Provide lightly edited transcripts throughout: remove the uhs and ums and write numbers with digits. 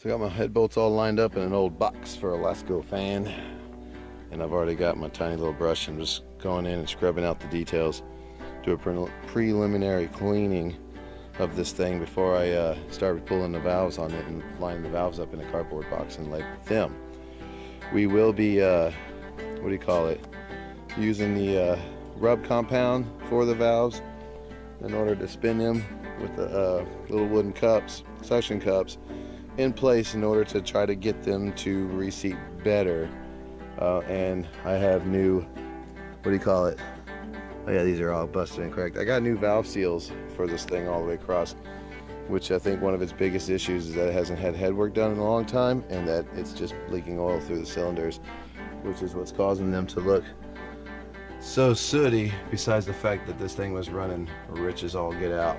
So I got my head bolts all lined up in an old box for a Lasco fan. And I've already got my tiny little brush. I'm just going in and scrubbing out the details. Do a preliminary cleaning of this thing before I started pulling the valves on it and lining the valves up in a cardboard box and label them. We will be, what do you call it, using the rub compound for the valves in order to spin them with the little wooden cups, suction cups, in place in order to try to get them to reseat better. And I have new, what do you call it? Oh yeah, these are all busted and cracked. I got new valve seals for this thing all the way across, which I think one of its biggest issues is that it hasn't had head work done in a long time and that it's just leaking oil through the cylinders, which is what's causing them to look so sooty, besides the fact that this thing was running rich as all get out.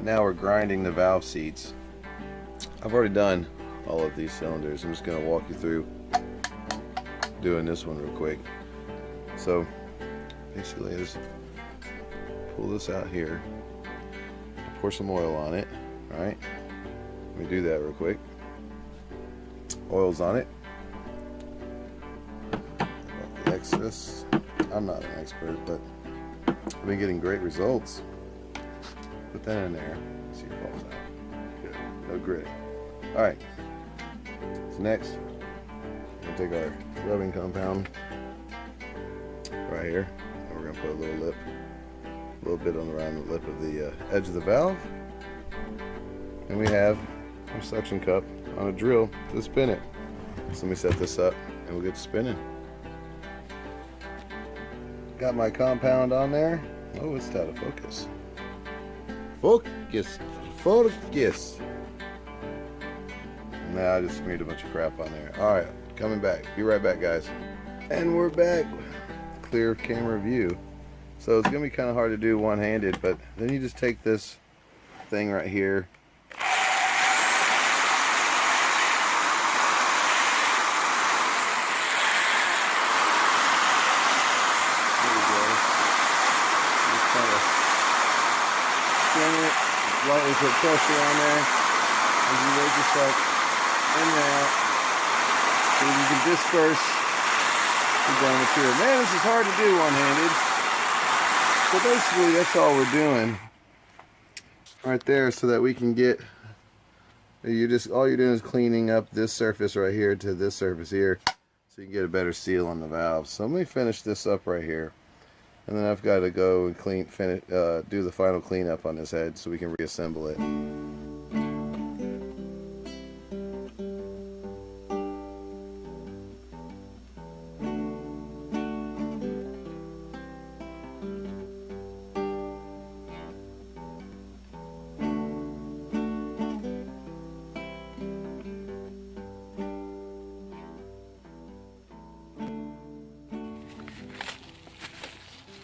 Now we're grinding the valve seats. I've already done all of these cylinders. I'm just going to walk you through doing this one real quick. So basically just pull this out here, pour some oil on it. Alright, let me do that real quick. Oil's on it. About the excess. I'm not an expert, but I've been getting great results. Put that in there. Let's see if it falls out. Good. No grit. Alright. So next, we're going to take our rubbing compound right here. And we're going to put a little bit on around the lip of the edge of the valve. And we have our suction cup on a drill to spin it. So let me set this up and we'll get to spinning. Got my compound on there. Oh, it's out of focus. Focus. Focus. Nah, I just smeared a bunch of crap on there. Alright, coming back. Be right back, guys. And we're back. Clear camera view. So it's going to be kind of hard to do one-handed, but then you just take this thing right here. There we go. Just kind of spin it, lightly put pressure on there as you raise this up in and out so you can disperse the dry material. Man, this is hard to do one-handed. So basically that's all we're doing right there, so that we can get, all you're doing is cleaning up this surface right here to this surface here so you can get a better seal on the valves. So let me finish this up right here. And then I've got to go and do the final cleanup on this head so we can reassemble it.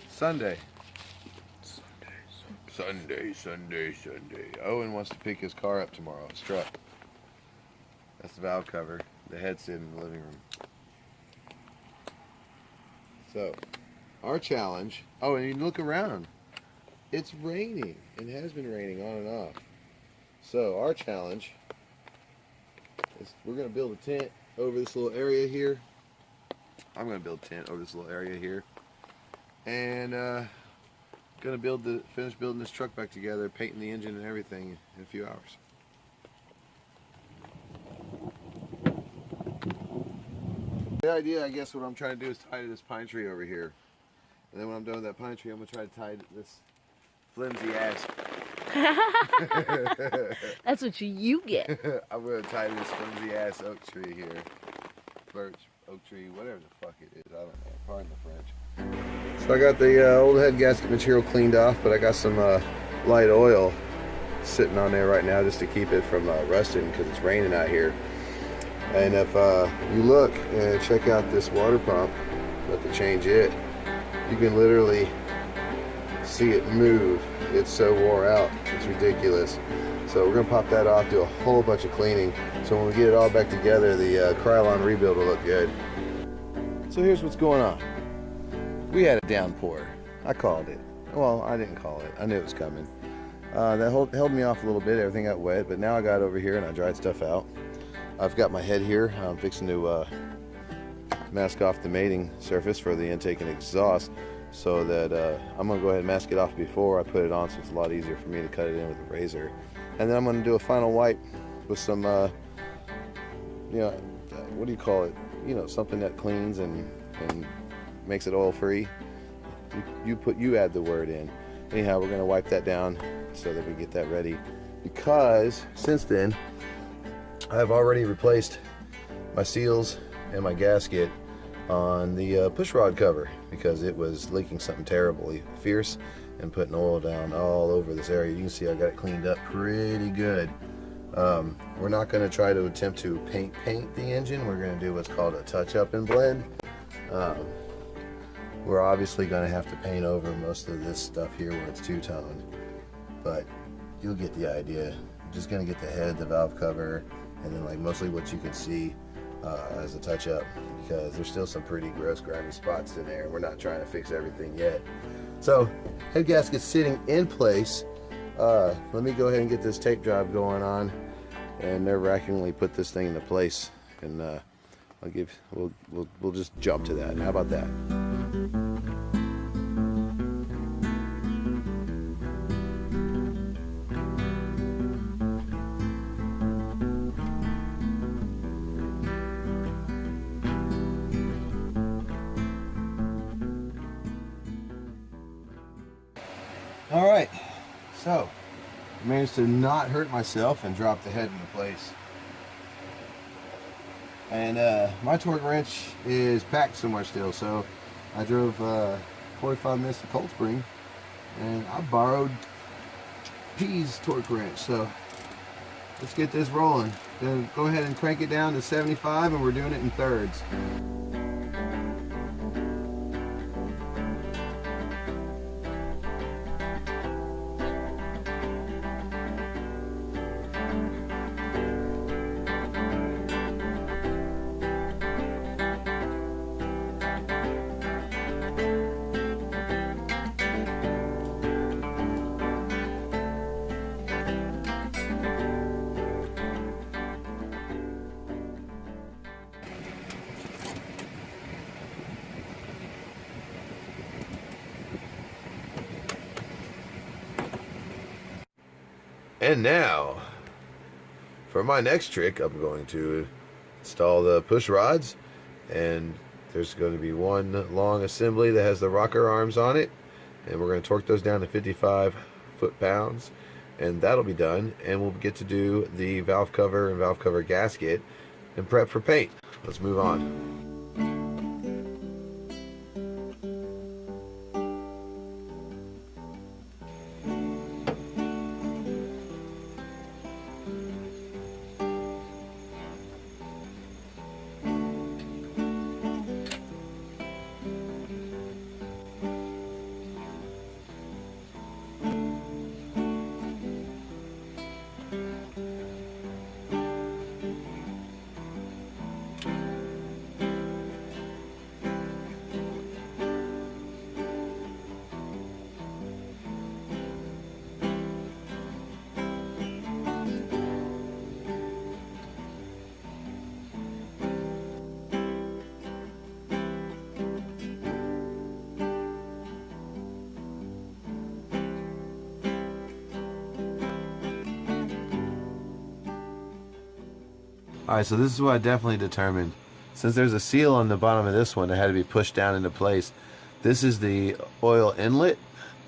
Sunday. Owen wants to pick his car up tomorrow, his truck. That's the valve cover. The head's sitting in the living room. So, our challenge, oh, and you look around. It's raining. It has been raining on and off. So, our challenge is we're going to build a tent over this little area here. I'm going to build a tent over this little area here. And, gonna finish building this truck back together, painting the engine and everything in a few hours. The idea, I guess, what I'm trying to do is tie to this pine tree over here, and then when I'm done with that pine tree, I'm gonna try to tie this flimsy ass. That's what you get. I'm gonna tie this flimsy ass oak tree here, birch, oak tree, whatever the fuck it is. I don't know. Pardon the French. So I got the old head gasket material cleaned off, but I got some light oil sitting on there right now just to keep it from rusting because it's raining out here. And if you look and check out this water pump, have to change it, you can literally see it move. It's so wore out, it's ridiculous. So we're gonna pop that off, do a whole bunch of cleaning. So when we get it all back together, the Krylon rebuild will look good. So here's what's going on. We had a downpour. I called it. Well, I didn't call it. I knew it was coming. That held me off a little bit. Everything got wet, but now I got over here and I dried stuff out. I've got my head here. I'm fixing to mask off the mating surface for the intake and exhaust, so that I'm gonna go ahead and mask it off before I put it on, so it's a lot easier for me to cut it in with a razor. And then I'm gonna do a final wipe with some, you know, what do you call it? You know, something that cleans and makes it oil free. You add the word in. Anyhow, we're gonna wipe that down so that we get that ready, because since then I've already replaced my seals and my gasket on the push rod cover, because it was leaking something terribly fierce and putting oil down all over this area. You can see I got it cleaned up pretty good. We're not going to try to attempt to paint the engine. We're going to do what's called a touch-up and blend. We're obviously going to have to paint over most of this stuff here where it's two-tone, but you'll get the idea. I'm just going to get the head, the valve cover, and then like mostly what you can see as a touch-up, because there's still some pretty gross grimy spots in there, and we're not trying to fix everything yet. So head gasket's sitting in place. Let me go ahead and get this tape job going on and nerve-wrackingly put this thing into place, and we'll just jump to that. How about that? All right, so I managed to not hurt myself and drop the head into place. And my torque wrench is packed somewhere still, so I drove 45 minutes to Cold Spring and I borrowed P's torque wrench. So let's get this rolling. Then go ahead and crank it down to 75, and we're doing it in thirds. And now, for my next trick, I'm going to install the push rods, and there's going to be one long assembly that has the rocker arms on it, and we're going to torque those down to 55 foot-pounds, and that'll be done, and we'll get to do the valve cover and valve cover gasket and prep for paint. Let's move on. Alright, so this is what I definitely determined. Since there's a seal on the bottom of this one that had to be pushed down into place, this is the oil inlet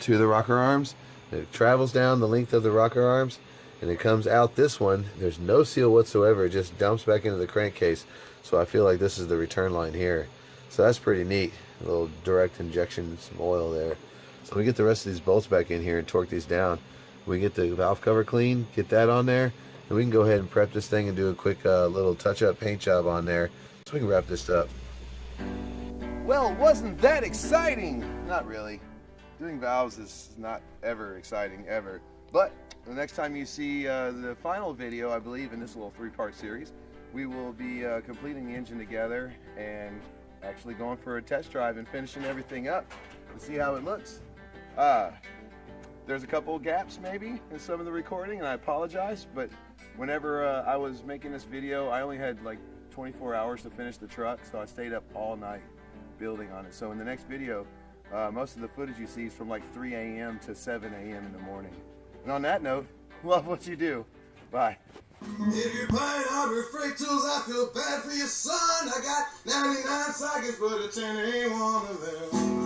to the rocker arms. It travels down the length of the rocker arms, and it comes out this one. There's no seal whatsoever. It just dumps back into the crankcase. So I feel like this is the return line here. So that's pretty neat. A little direct injection, some oil there. So we get the rest of these bolts back in here and torque these down. We get the valve cover clean, get that on there, and we can go ahead and prep this thing and do a quick little touch-up paint job on there, so we can wrap this up. Well, wasn't that exciting? Not really. doing valves is not ever exciting, ever. But the next time you see the final video, I believe, in this little 3-part series, we will be completing the engine together and actually going for a test drive and finishing everything up to see how it looks. There's a couple of gaps maybe in some of the recording, and I apologize, but whenever I was making this video, I only had like 24 hours to finish the truck, so I stayed up all night building on it. So in the next video, most of the footage you see is from like 3 a.m. to 7 a.m. in the morning. And on that note, love what you do. Bye. If you're buying hardware freight tools, I feel bad for your son. I got 99 sockets, but a 10 ain't one of them.